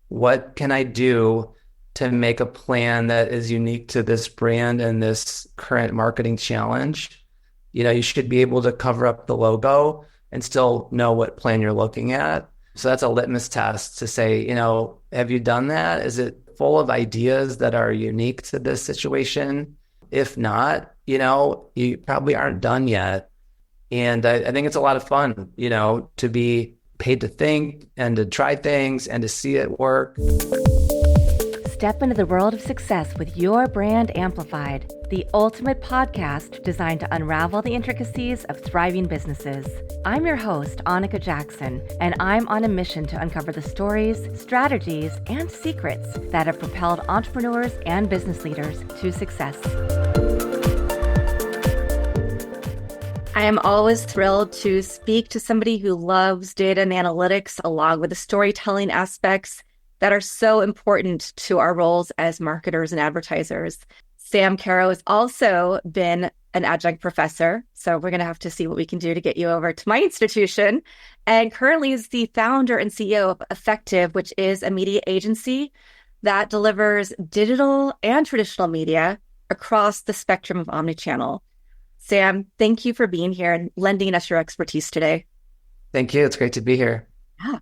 what can I do to make a plan that is unique to this brand and this current marketing challenge? You should be able to cover up the logo and still know what plan you're looking at. So that's a litmus test to say, have you done that? Is it full of ideas that are unique to this situation? If not, you probably aren't done yet. And I think it's a lot of fun, to be paid to think and to try things and to see it work. Step into the world of success with your brand amplified, the ultimate podcast designed to unravel the intricacies of thriving businesses. I'm your host, Annika Jackson, and I'm on a mission to uncover the stories, strategies, and secrets that have propelled entrepreneurs and business leaders to success. I am always thrilled to speak to somebody who loves data and analytics along with the storytelling aspects that are so important to our roles as marketers and advertisers. Sam Karow has also been an adjunct professor, so we're going to have to see what we can do to get you over to my institution, and currently is the founder and CEO of Effective, which is a media agency that delivers digital and traditional media across the spectrum of omnichannel. Sam, thank you for being here and lending us your expertise today. Thank you. It's great to be here. Yeah.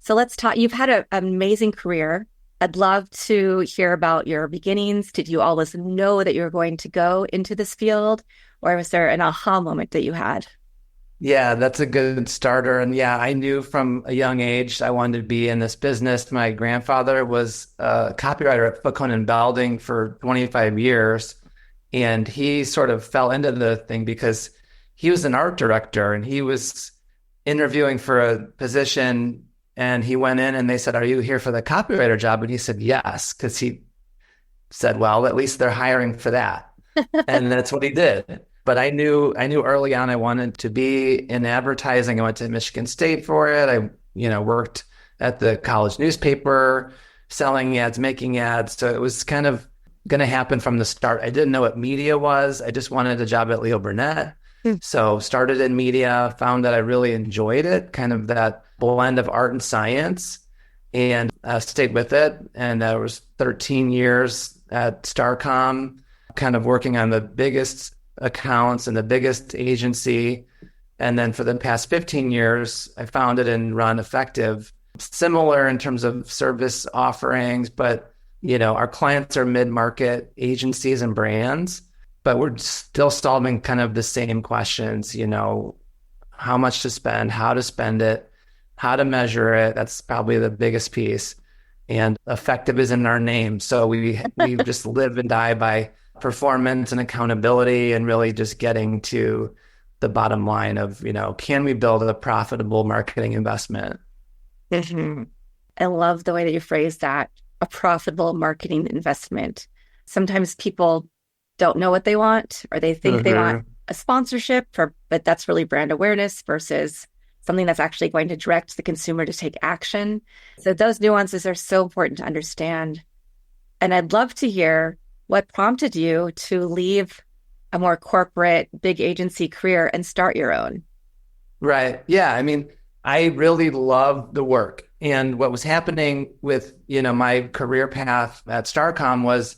So let's talk. You've had an amazing career. I'd love to hear about your beginnings. Did you always know that you were going to go into this field, or was there an aha moment that you had? Yeah, that's a good starter. And yeah, I knew from a young age I wanted to be in this business. My grandfather was a copywriter at Cohen & Balding for 25 years. And he sort of fell into the thing because he was an art director and he was interviewing for a position, and he went in and they said, "Are you here for the copywriter job?" And he said, "Yes," because he said, "Well, at least they're hiring for that." And that's what he did. But I knew early on I wanted to be in advertising. I went to Michigan State for it. I, worked at the college newspaper, selling ads, making ads. So it was kind of going to happen from the start. I didn't know what media was. I just wanted a job at Leo Burnett. So started in media, found that I really enjoyed it, kind of that blend of art and science, and stayed with it. And I was 13 years at Starcom, kind of working on the biggest accounts and the biggest agency. And then for the past 15 years, I founded and run Effective, similar in terms of service offerings, but our clients are mid-market agencies and brands, but we're still solving kind of the same questions, how much to spend, how to spend it, how to measure it. That's probably the biggest piece. And Effective is in our name. So we just live and die by performance and accountability, and really just getting to the bottom line of, can we build a profitable marketing investment? Mm-hmm. I love the way that you phrased that, a profitable marketing investment. Sometimes people don't know what they want, or they think they want a sponsorship, but that's really brand awareness versus something that's actually going to direct the consumer to take action. So those nuances are so important to understand. And I'd love to hear what prompted you to leave a more corporate, big agency career and start your own. Right. Yeah. I mean, I really love the work. And what was happening with, my career path at Starcom was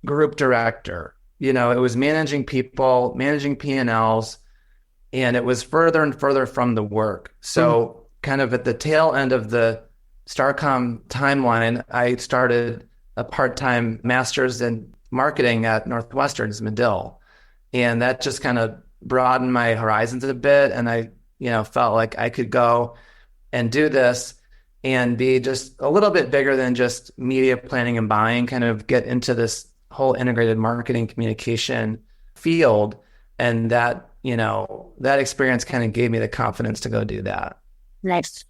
group director. It was managing people, managing P&Ls, and it was further and further from the work. So kind of at the tail end of the Starcom timeline, I started a part-time master's in marketing at Northwestern's Medill. And that just kind of broadened my horizons a bit. And I, felt like I could go and do this and be just a little bit bigger than just media planning and buying, kind of get into this whole integrated marketing communication field. And that, that experience kind of gave me the confidence to go do that. Nice.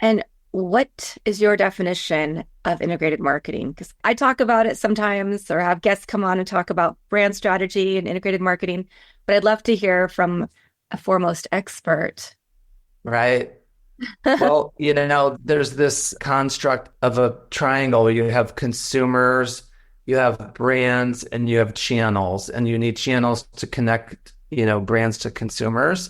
And what is your definition of integrated marketing? Because I talk about it sometimes, or have guests come on and talk about brand strategy and integrated marketing, but I'd love to hear from a foremost expert. Right. Well, there's this construct of a triangle where you have consumers, you have brands, and you have channels, and you need channels to connect, brands to consumers.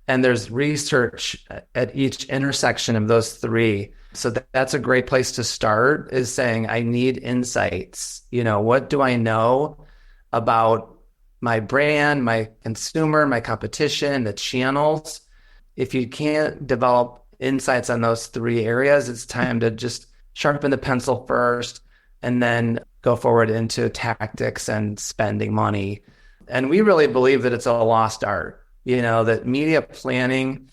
And there's research at each intersection of those three. So that's a great place to start is saying, I need insights. What do I know about my brand, my consumer, my competition, the channels? If you can't develop insights on those three areas, it's time to just sharpen the pencil first and then go forward into tactics and spending money. And we really believe that it's a lost art, that media planning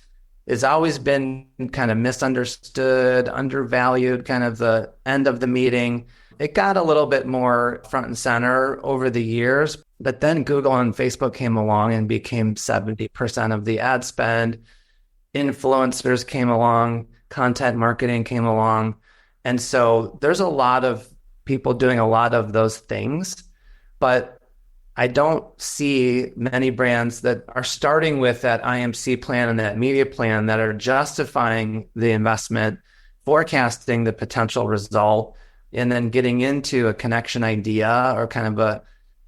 has always been kind of misunderstood, undervalued, kind of the end of the meeting. It got a little bit more front and center over the years, but then Google and Facebook came along and became 70% of the ad spend. Influencers came along, content marketing came along. And so there's a lot of people doing a lot of those things, but I don't see many brands that are starting with that IMC plan and that media plan that are justifying the investment, forecasting the potential result, and then getting into a connection idea or kind of a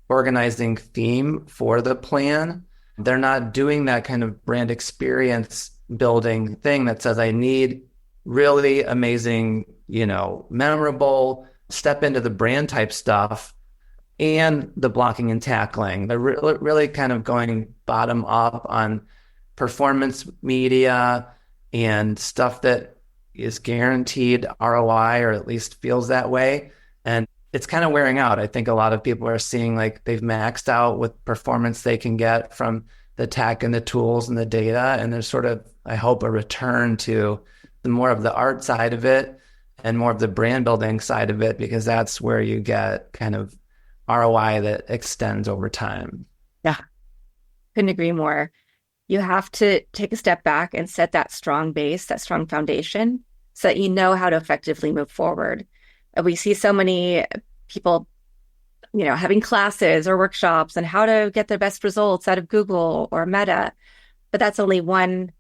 organizing theme for the plan. They're not doing that kind of brand experience building thing that says, I need really amazing, memorable, step into the brand type stuff and the blocking and tackling. They're really kind of going bottom up on performance media and stuff that is guaranteed ROI or at least feels that way. And it's kind of wearing out. I think a lot of people are seeing like they've maxed out with performance they can get from the tech and the tools and the data. And there's sort of, I hope, a return to the more of the art side of it and more of the brand building side of it, because that's where you get kind of ROI that extends over time. Yeah, couldn't agree more. You have to take a step back and set that strong base, that strong foundation, so that you know how to effectively move forward. We see so many people, having classes or workshops on how to get the best results out of Google or Meta, but that's only one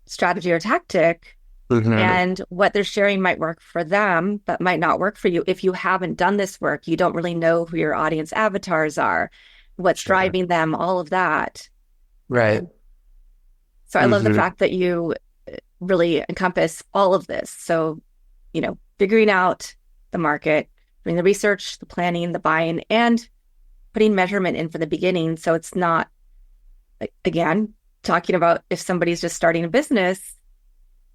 strategy or tactic. Mm-hmm. And what they're sharing might work for them, but might not work for you. If you haven't done this work, you don't really know who your audience avatars are, what's driving them, all of that. Right. So I love the fact that you really encompass all of this. So, figuring out the market, doing the research, the planning, the buying, and putting measurement in for the beginning. So it's not, again, talking about if somebody's just starting a business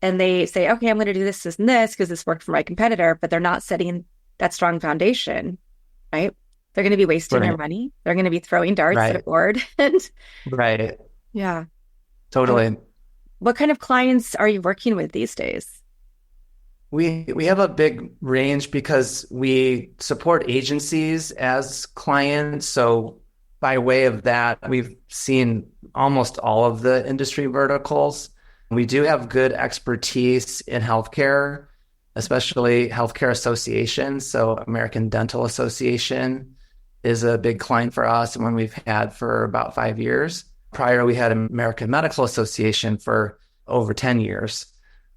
and they say, okay, I'm going to do this, this, and this because this worked for my competitor, but they're not setting that strong foundation, right? They're going to be wasting their money. They're going to be throwing darts at a board. Right. Yeah. Totally. What kind of clients are you working with these days? We have a big range because we support agencies as clients. So by way of that, we've seen almost all of the industry verticals. We do have good expertise in healthcare, especially healthcare associations. So American Dental Association is a big client for us and one we've had for about 5 years. Prior, we had American Medical Association for over 10 years.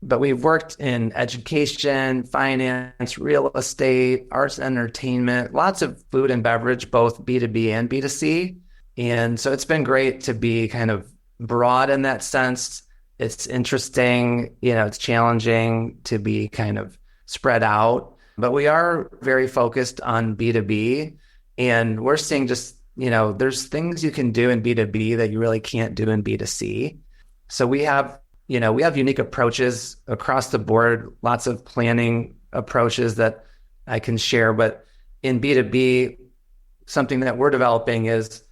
But we've worked in education, finance, real estate, arts and entertainment, lots of food and beverage, both B2B and B2C. And so it's been great to be kind of broad in that sense. It's interesting, it's challenging to be kind of spread out, but we are very focused on B2B. And we're seeing just, there's things you can do in B2B that you really can't do in B2C. So we have unique approaches across the board, lots of planning approaches that I can share. But in B2B, something that we're developing is,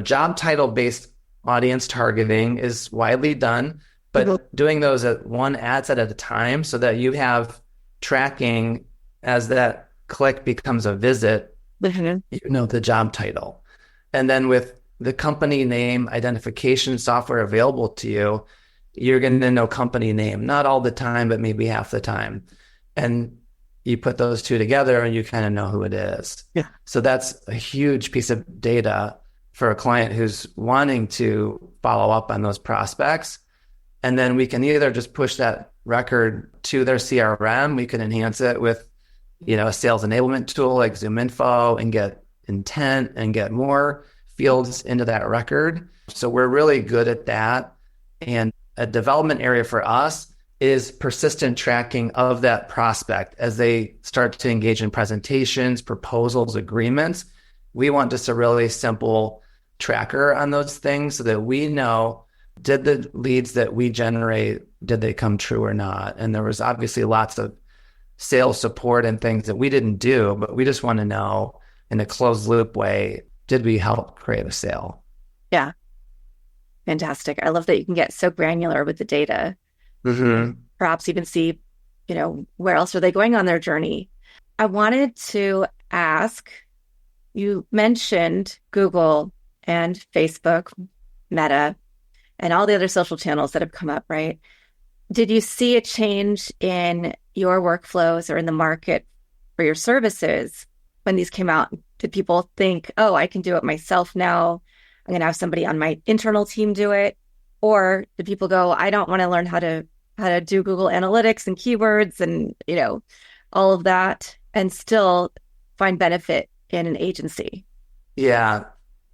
job title based audience targeting is widely done, but doing those at one ad set at a time so that you have tracking as that click becomes a visit, the job title. And then with the company name identification software available to you, you're going to know company name, not all the time, but maybe half the time. And you put those two together and you kind of know who it is. Yeah. So that's a huge piece of data for a client who's wanting to follow up on those prospects. And then we can either just push that record to their CRM. We can enhance it with, a sales enablement tool like ZoomInfo and get intent and get more fields into that record. So we're really good at that. And a development area for us is persistent tracking of that prospect as they start to engage in presentations, proposals, agreements. We want just a really simple tracker on those things so that we know, did the leads that we generate, did they come true or not? And there was obviously lots of sales support and things that we didn't do, but we just want to know in a closed loop way, did we help create a sale? Yeah, fantastic. I love that you can get so granular with the data. Mm-hmm. Perhaps even see, where else are they going on their journey? I wanted to ask, you mentioned Google and Facebook, Meta, and all the other social channels that have come up, right? Did you see a change in your workflows or in the market for your services when these came out? Did people think, oh, I can do it myself now? I'm going to have somebody on my internal team do it? Or did people go, I don't want to learn how to do Google Analytics and keywords and, all of that and still find benefit in an agency? Yeah.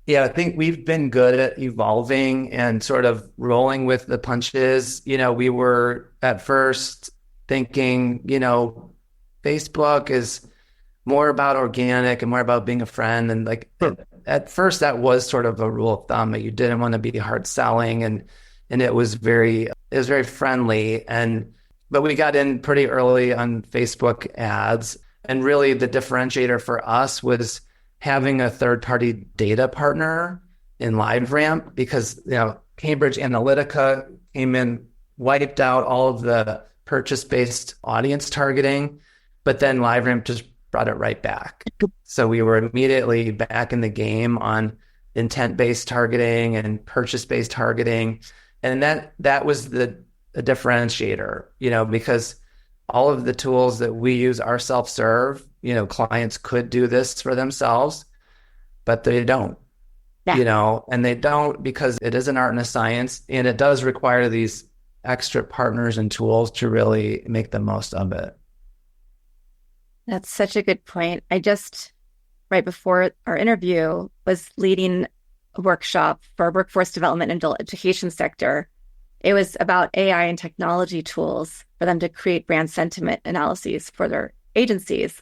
Yeah, I think we've been good at evolving and sort of rolling with the punches. We were at first thinking, Facebook is more about organic and more about being a friend. And like at first that was sort of a rule of thumb that you didn't want to be hard selling and it was very friendly. But we got in pretty early on Facebook ads. And really the differentiator for us was having a third-party data partner in LiveRamp because, Cambridge Analytica came in, wiped out all of the purchase-based audience targeting, but then LiveRamp just brought it right back. So we were immediately back in the game on intent-based targeting and purchase-based targeting. And that was the differentiator, because all of the tools that we use are self-serve. Clients could do this for themselves, but they don't, and they don't because it is an art and a science, and it does require these extra partners and tools to really make the most of it. That's such a good point. I just, right before our interview, was leading a workshop for workforce development in the education sector. It was about AI and technology tools for them to create brand sentiment analyses for their agencies.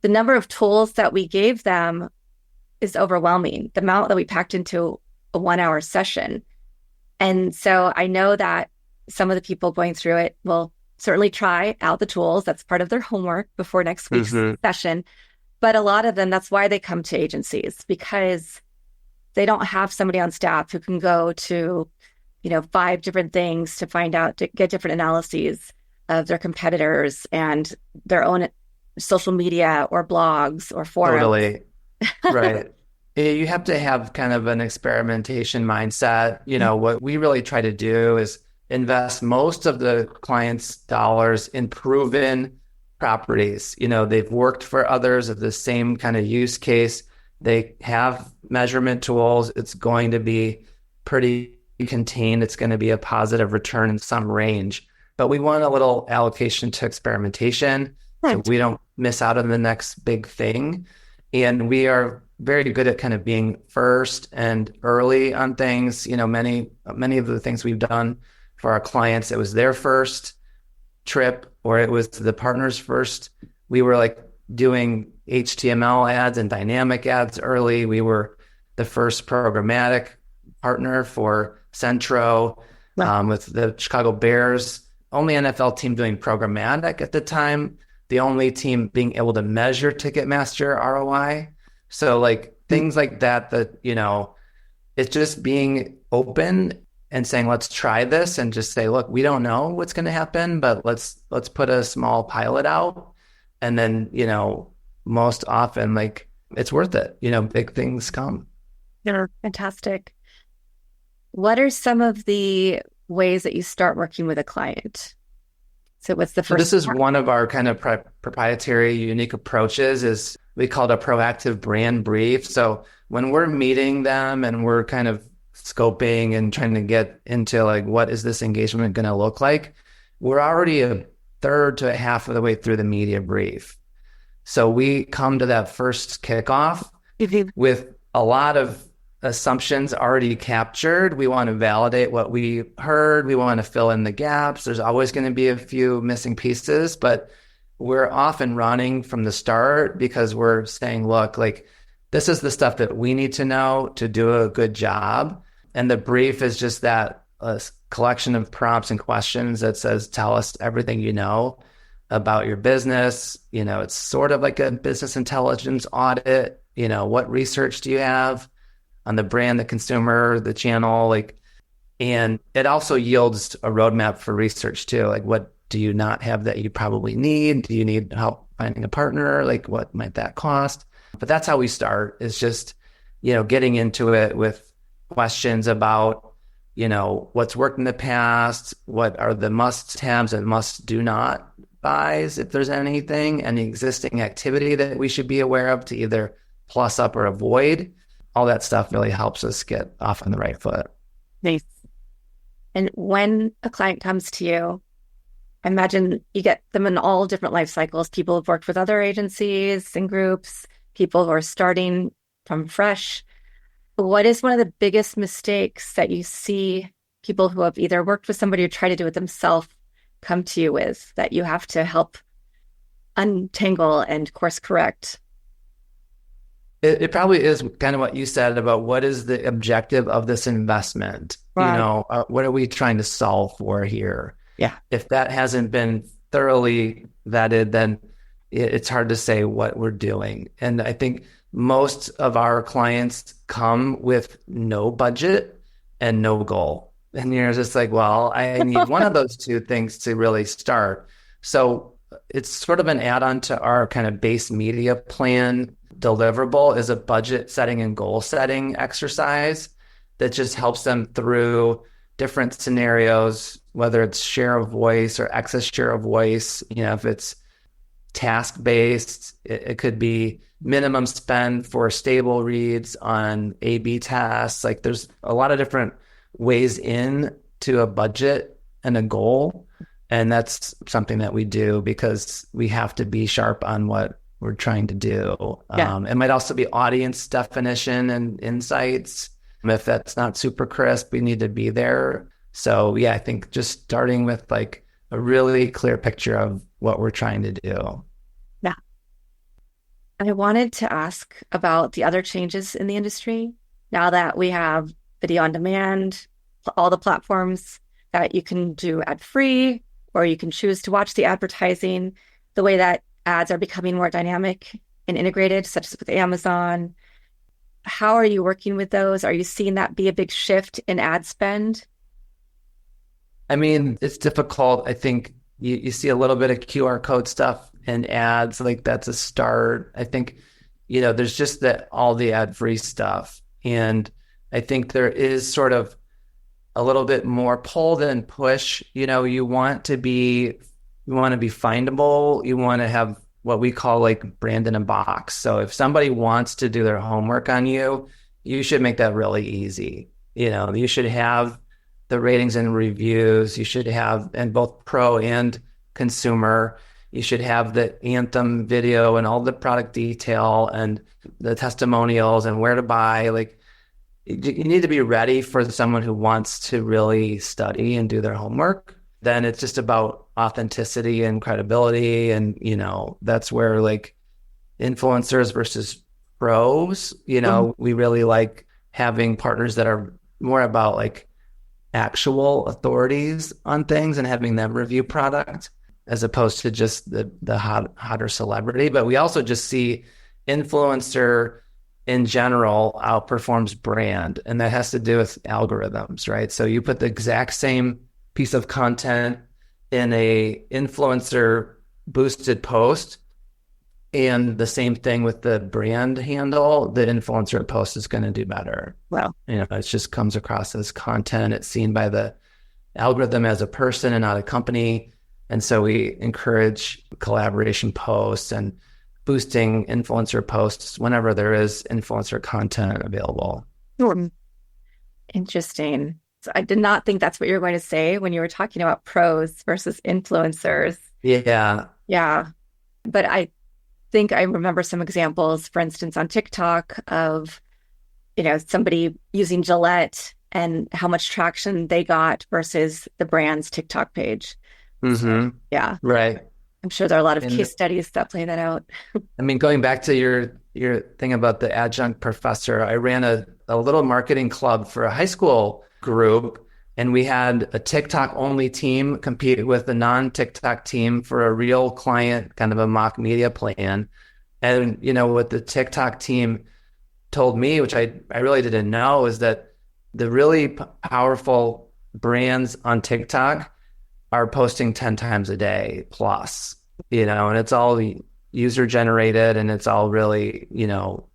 The number of tools that we gave them is overwhelming, the amount that we packed into a 1 hour session. And so I know that some of the people going through it will certainly try out the tools. That's part of their homework before next week's session. But a lot of them, that's why they come to agencies, because they don't have somebody on staff who can go to 5 different things to find out, to get different analyses of their competitors and their own social media or blogs or forums. Totally. Right. You have to have kind of an experimentation mindset. What we really try to do is invest most of the clients' dollars in proven properties. They've worked for others of the same kind of use case. They have measurement tools. It's going to be pretty contained. It's going to be a positive return in some range, but we want a little allocation to experimentation so we don't miss out on the next big thing. And we are very good at kind of being first and early on things. Many of the things we've done for our clients, it was their first trip or it was the partner's first. We were like doing HTML ads and dynamic ads early. We were the first programmatic partner for Centro with the Chicago Bears, only NFL team doing programmatic at the time, the only team being able to measure Ticketmaster ROI. So like things like that, it's just being open and saying, let's try this and just say, look, we don't know what's going to happen, but let's put a small pilot out. And then, most often, like it's worth it, big things come. Yeah, fantastic. What are some of the ways that you start working with a client? So what's the first? This is one of our kind of proprietary, unique approaches is we call it a proactive brand brief. So when we're meeting them and we're kind of scoping and trying to get into like, what is this engagement going to look like? We're already a third to a half of the way through the media brief. So we come to that first kickoff with a lot of assumptions already captured. We want to validate what we heard. We want to fill in the gaps. There's always going to be a few missing pieces, but we're often running from the start because we're saying, look, like this is the stuff that we need to know to do a good job. And the brief is just that collection of prompts and questions that says, tell us everything you know about your business. You know, it's sort of like a business intelligence audit. You know, what research do you have on the brand, the consumer, the channel, like, and it also yields a roadmap for research too. Like, what do you not have that you probably need? Do you need help finding a partner? Like, what might that cost? But that's how we start, is just, you know, getting into it with questions about, you know, what's worked in the past, what are the must-haves and must-do-not buys, if there's anything, any existing activity that we should be aware of to either plus up or avoid. All that stuff really helps us get off on the right foot. Nice. And when a client comes to you, I imagine you get them in all different life cycles. People who've worked with other agencies and groups, people who are starting from fresh. What is one of the biggest mistakes that you see people who have either worked with somebody or try to do it themselves come to you with that you have to help untangle and course correct? It probably is kind of what you said about what is the objective of this investment? Right. You know, what are we trying to solve for here? Yeah. If that hasn't been thoroughly vetted, then it's hard to say what we're doing. And I think most of our clients come with no budget and no goal. And you're just like, well, I need one of those two things to really start. So it's sort of an add-on to our kind of base media plan. Deliverable is a budget setting and goal setting exercise that just helps them through different scenarios, whether it's share of voice or excess share of voice. You know, if it's task-based, it could be minimum spend for stable reads on A/B tests. Like there's a lot of different ways in to a budget and a goal. And that's something that we do because we have to be sharp on what we're trying to do. Yeah. It might also be audience definition and insights. If that's not super crisp, we need to be there. So yeah, I think just starting with like a really clear picture of what we're trying to do. Yeah. I wanted to ask about the other changes in the industry. Now that we have video on demand, all the platforms that you can do ad free, or you can choose to watch the advertising, the way that ads are becoming more dynamic and integrated, such as with Amazon. How are you working with those? Are you seeing that be a big shift in ad spend? I mean, it's difficult. I think you see a little bit of QR code stuff and ads, like that's a start. I think, you know, there's just all the ad-free stuff. And I think there is sort of a little bit more pull than push. You know, you want to be findable. You want to have what we call like brand in a box. So if somebody wants to do their homework on you, you should make that really easy. You know, you should have the ratings and reviews. You should have, and both pro and consumer, you should have the anthem video and all the product detail and the testimonials and where to buy. Like, you need to be ready for someone who wants to really study and do their homework. Then it's just about authenticity and credibility. And, you know, that's where like influencers versus pros, you know, we really like having partners that are more about like actual authorities on things and having them review product as opposed to just the hotter celebrity. But we also just see influencer in general outperforms brand, and that has to do with algorithms, right? So you put the exact same piece of content in a influencer boosted post, and the same thing with the brand handle, the influencer post is going to do better. Well, you know, it just comes across as content. It's seen by the algorithm as a person and not a company. And so we encourage collaboration posts and boosting influencer posts whenever there is influencer content available. Interesting. So I did not think that's what you were going to say when you were talking about pros versus influencers. Yeah. Yeah. But I think I remember some examples, for instance, on TikTok of somebody using Gillette and how much traction they got versus the brand's TikTok page. So, Hmm. yeah, Right. I'm sure there are a lot of And case studies that play that out. I mean, going back to your thing about the adjunct professor, I ran a little marketing club for a high school group, and we had a TikTok only team compete with a non-TikTok team for a real client, kind of a mock media plan. And what the TikTok team told me, which I really didn't know, is that the really powerful brands on TikTok are posting 10 times a day plus, and it's all user generated and it's all really,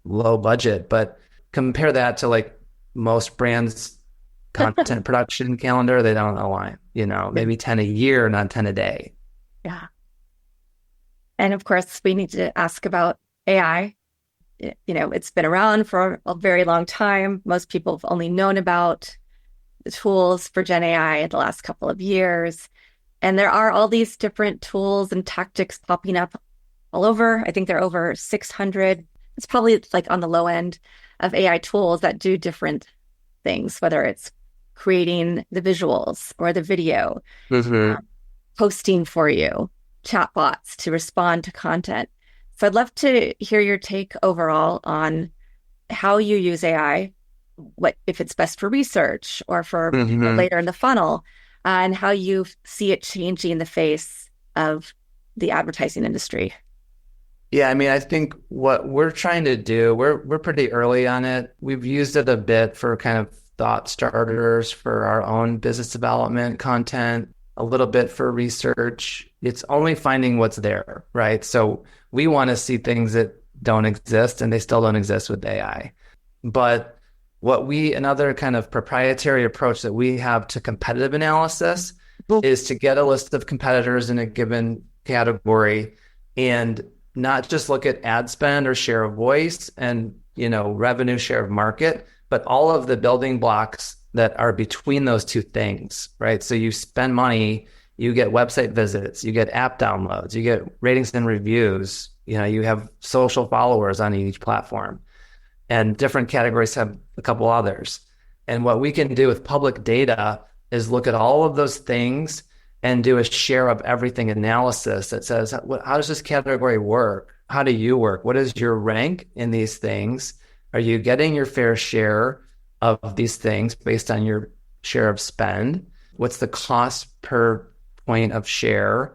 low budget. But compare that to like most brands' content production calendar, they don't align, maybe 10 a year, not 10 a day. Yeah. And of course, we need to ask about AI. It's been around for a very long time. Most people have only known about the tools for Gen AI in the last couple of years. And there are all these different tools and tactics popping up all over. I think there are over 600. It's probably like on the low end of AI tools that do different things, whether it's creating the visuals or the video, Mm-hmm. posting for you, chatbots to respond to content. So I'd love to hear your take overall on how you use AI, what if it's best for research or for people Mm-hmm. later in the funnel, and how you see it changing the face of the advertising industry. Yeah, I mean, I think what we're trying to do, we're pretty early on it. We've used it a bit for kind of thought starters for our own business development content, a little bit for research. It's only finding what's there, right? So we want to see things that don't exist and they still don't exist with AI. But another kind of proprietary approach that we have to competitive analysis is to get a list of competitors in a given category and not just look at ad spend or share of voice and, revenue share of market, but all of the building blocks that are between those two things, right? So you spend money, you get website visits, you get app downloads, you get ratings and reviews, you have social followers on each platform, and different categories have a couple others. And what we can do with public data is look at all of those things and do a share of everything analysis that says, how does this category work? How do you work? What is your rank in these things? Are you getting your fair share of these things based on your share of spend? What's the cost per point of share?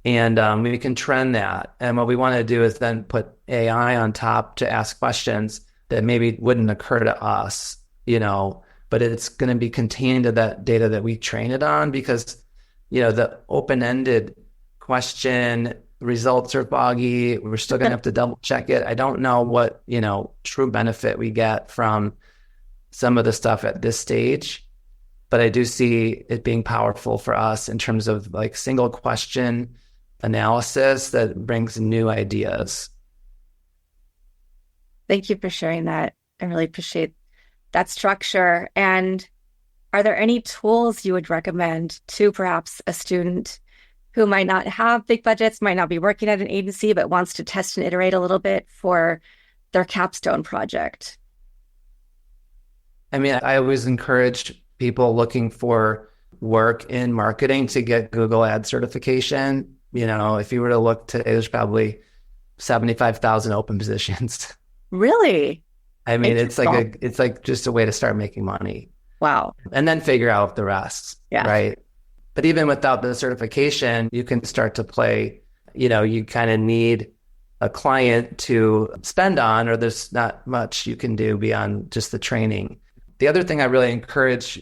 And we can trend that. And what we want to do is then put AI on top to ask questions that maybe wouldn't occur to us, but it's going to be contained to that data that we train it on, because, the open-ended question results are foggy. We're still going to have to double check it. I don't know what, true benefit we get from some of the stuff at this stage, but I do see it being powerful for us in terms of like single question analysis that brings new ideas. Thank you for sharing that. I really appreciate that structure. And are there any tools you would recommend to perhaps a student who might not have big budgets, might not be working at an agency, but wants to test and iterate a little bit for their capstone project? I mean, I always encourage people looking for work in marketing to get Google Ad certification. If you were to look today, there's probably 75,000 open positions. Really? I mean, Interesting. it's like just a way to start making money Wow. and then figure out the rest, Yeah. right? But even without the certification, you can start to play, you kind of need a client to spend on, or there's not much you can do beyond just the training. The other thing I really encourage,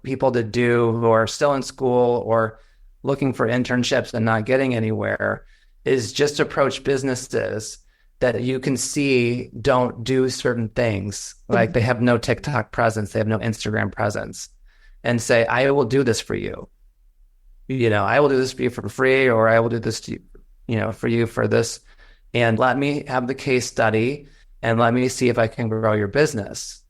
people to do who are still in school or looking for internships and not getting anywhere is just approach businesses that you can see don't do certain things. Like they have no TikTok presence, they have no Instagram presence, and say, I will do this for you. I will do this for you for free, or I will do this to you, for you for this. And let me have the case study and let me see if I can grow your business,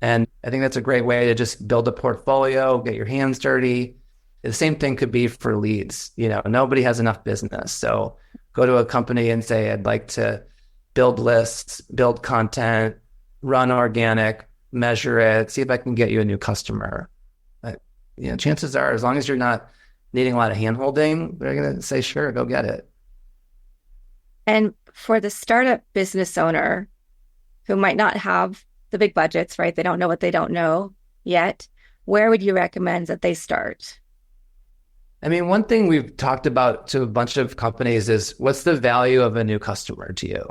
And I think that's a great way to just build a portfolio, get your hands dirty. The same thing could be for leads. Nobody has enough business. So go to a company and say, I'd like to build lists, build content, run organic, measure it, see if I can get you a new customer. But, chances are, as long as you're not needing a lot of hand holding, they're going to say, sure, go get it. And for the startup business owner who might not have the big budgets, right? They don't know what they don't know yet. Where would you recommend that they start? I mean, one thing we've talked about to a bunch of companies is what's the value of a new customer to you?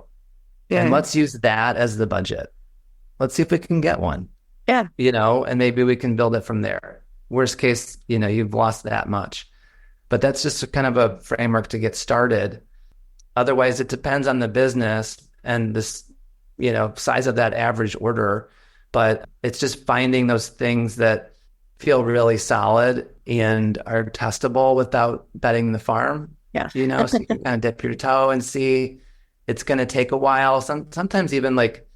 And Yeah. let's use that as the budget. Let's see if we can get one, Yeah. and maybe we can build it from there. Worst case, you've lost that much. But that's just kind of a framework to get started. Otherwise, it depends on the business and this, size of that average order. But it's just finding those things that feel really solid and are testable without betting the farm. Yeah. So you can kind of dip your toe and see. It's going to take a while. Sometimes even like,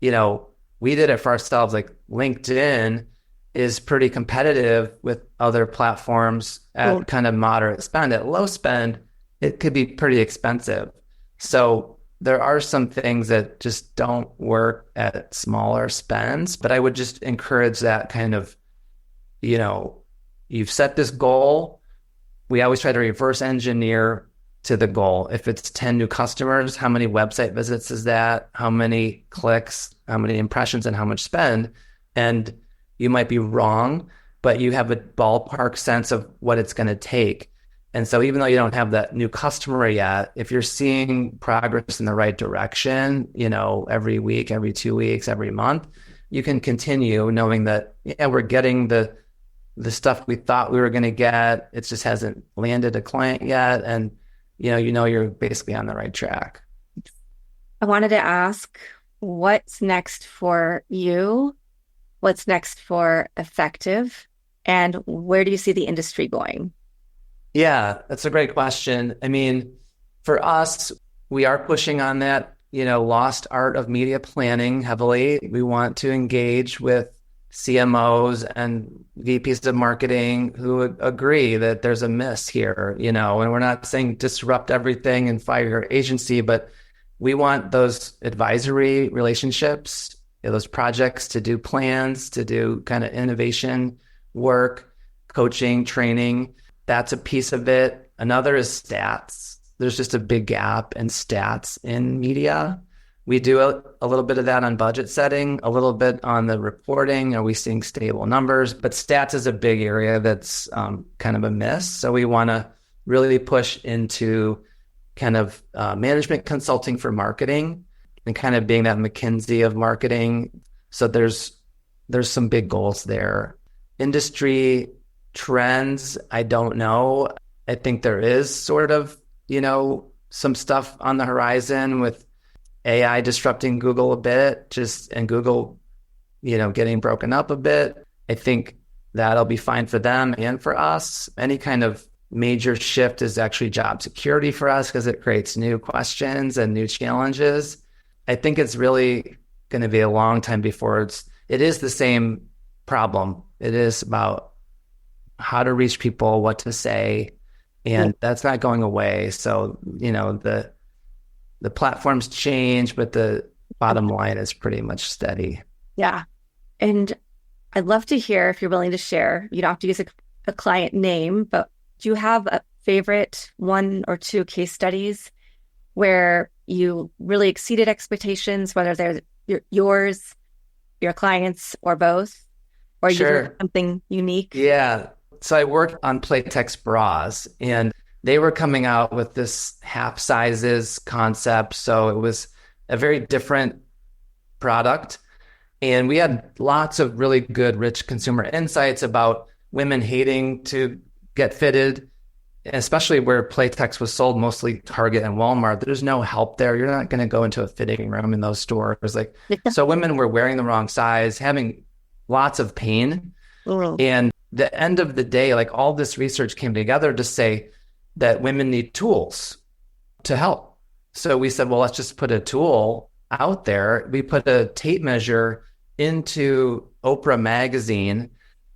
we did it for ourselves. Like LinkedIn is pretty competitive with other platforms Cool. at kind of moderate spend. At low spend, it could be pretty expensive. So there are some things that just don't work at smaller spends, but I would just encourage that kind of, you've set this goal. We always try to reverse engineer to the goal. If it's 10 new customers, how many website visits is that? How many clicks, how many impressions, and how much spend? And you might be wrong, but you have a ballpark sense of what it's going to take. And so even though you don't have that new customer yet, if you're seeing progress in the right direction, every week, every 2 weeks, every month, you can continue knowing that, we're getting the stuff we thought we were going to get. It just hasn't landed a client yet. And, you're basically on the right track. I wanted to ask what's next for you? What's next for Effective? And where do you see the industry going? Yeah, that's a great question. I mean, for us, we are pushing on that, lost art of media planning heavily. We want to engage with CMOs and VPs of marketing who agree that there's a miss here, and we're not saying disrupt everything and fire your agency, but we want those advisory relationships, those projects to do plans, to do kind of innovation work, coaching, training. That's a piece of it. Another is stats. There's just a big gap in stats in media. We do a little bit of that on budget setting, a little bit on the reporting. Are we seeing stable numbers? But stats is a big area that's kind of a miss. So we want to really push into kind of management consulting for marketing and kind of being that McKinsey of marketing. So there's some big goals there. Industry trends, I don't know. I think there is sort of, some stuff on the horizon with AI disrupting Google a bit, and Google, getting broken up a bit. I think that'll be fine for them and for us. Any kind of major shift is actually job security for us because it creates new questions and new challenges. I think it's really going to be a long time before it is the same problem. It is about how to reach people, what to say, and that's not going away. So, the platforms change, but the bottom line is pretty much steady. Yeah. And I'd love to hear if you're willing to share. You don't have to use a client name, but do you have a favorite one or two case studies where you really exceeded expectations, whether they're yours, your clients, or both? Or you did something unique? Yeah. So I worked on Playtex bras, and they were coming out with this half sizes concept. So it was a very different product. And we had lots of really good, rich consumer insights about women hating to get fitted, especially where Playtex was sold, mostly Target and Walmart. There's no help there. You're not going to go into a fitting room in those stores. So women were wearing the wrong size, having lots of pain. And the end of the day, all this research came together to say that women need tools to help. So we said, well, let's just put a tool out there. We put a tape measure into Oprah magazine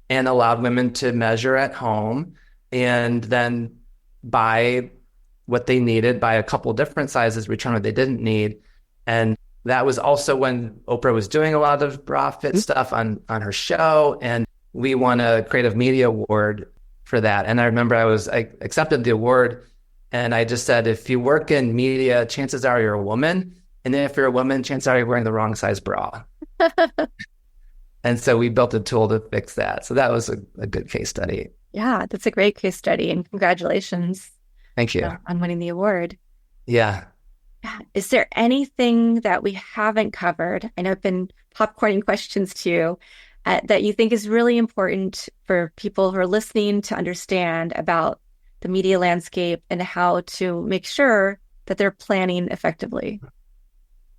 and allowed women to measure at home and then buy what they needed, buy a couple different sizes, return what they didn't need. And that was also when Oprah was doing a lot of bra fit stuff on her show. And we won a Creative Media Award for that. And I remember I accepted the award, and I just said, if you work in media, chances are you're a woman. And then if you're a woman, chances are you're wearing the wrong size bra. And so we built a tool to fix that. So that was a good case study. Yeah, that's a great case study, and congratulations Thank you. on winning the award. Yeah. Is there anything that we haven't covered? I know I've been popcorning questions to you that you think is really important for people who are listening to understand about the media landscape and how to make sure that they're planning effectively.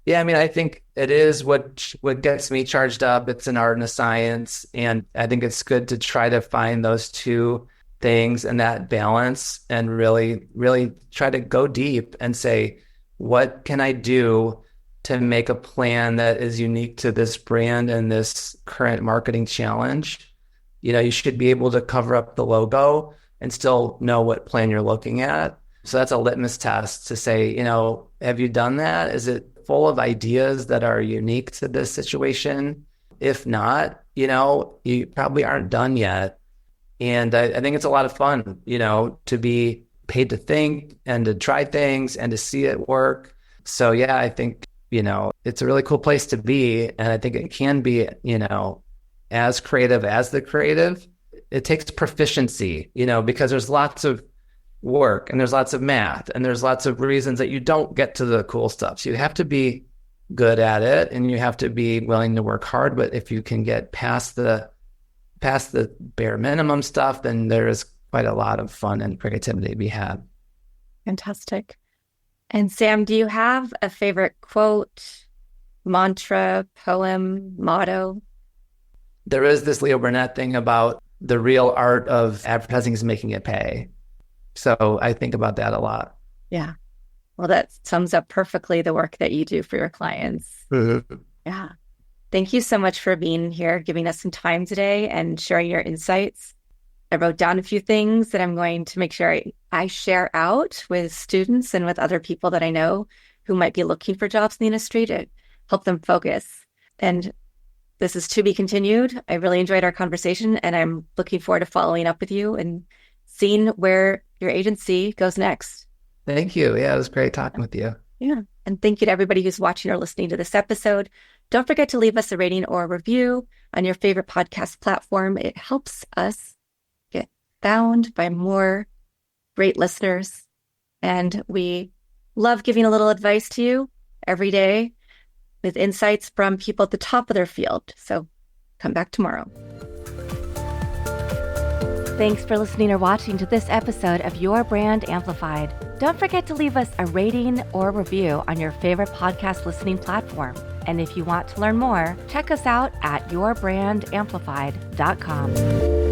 Yeah, I mean, I think it is what gets me charged up. It's an art and a science, and I think it's good to try to find those two things and that balance, and really, really try to go deep and say, what can I do to make a plan that is unique to this brand and this current marketing challenge? You should be able to cover up the logo and still know what plan you're looking at. So that's a litmus test to say, have you done that? Is it full of ideas that are unique to this situation? If not, you probably aren't done yet. And I think it's a lot of fun, to be paid to think and to try things and to see it work. So yeah, I think, it's a really cool place to be. And I think it can be, as creative as the creative. It takes proficiency, because there's lots of work and there's lots of math and there's lots of reasons that you don't get to the cool stuff. So you have to be good at it and you have to be willing to work hard. But if you can get past the bare minimum stuff, then there is quite a lot of fun and creativity to be had. Fantastic. And Sam, do you have a favorite quote, mantra, poem, motto? There is this Leo Burnett thing about the real art of advertising is making it pay. So I think about that a lot. Yeah. Well, that sums up perfectly the work that you do for your clients. Yeah. Thank you so much for being here, giving us some time today and sharing your insights. I wrote down a few things that I'm going to make sure I share out with students and with other people that I know who might be looking for jobs in the industry to help them focus. And this is to be continued. I really enjoyed our conversation, and I'm looking forward to following up with you and seeing where your agency goes next. Thank you. Yeah, it was great talking with you. Yeah. And thank you to everybody who's watching or listening to this episode. Don't forget to leave us a rating or a review on your favorite podcast platform. It helps us get found by more great listeners. And we love giving a little advice to you every day with insights from people at the top of their field. So come back tomorrow. Thanks for listening or watching to this episode of Your Brand Amplified. Don't forget to leave us a rating or review on your favorite podcast listening platform. And if you want to learn more, check us out at yourbrandamplified.com.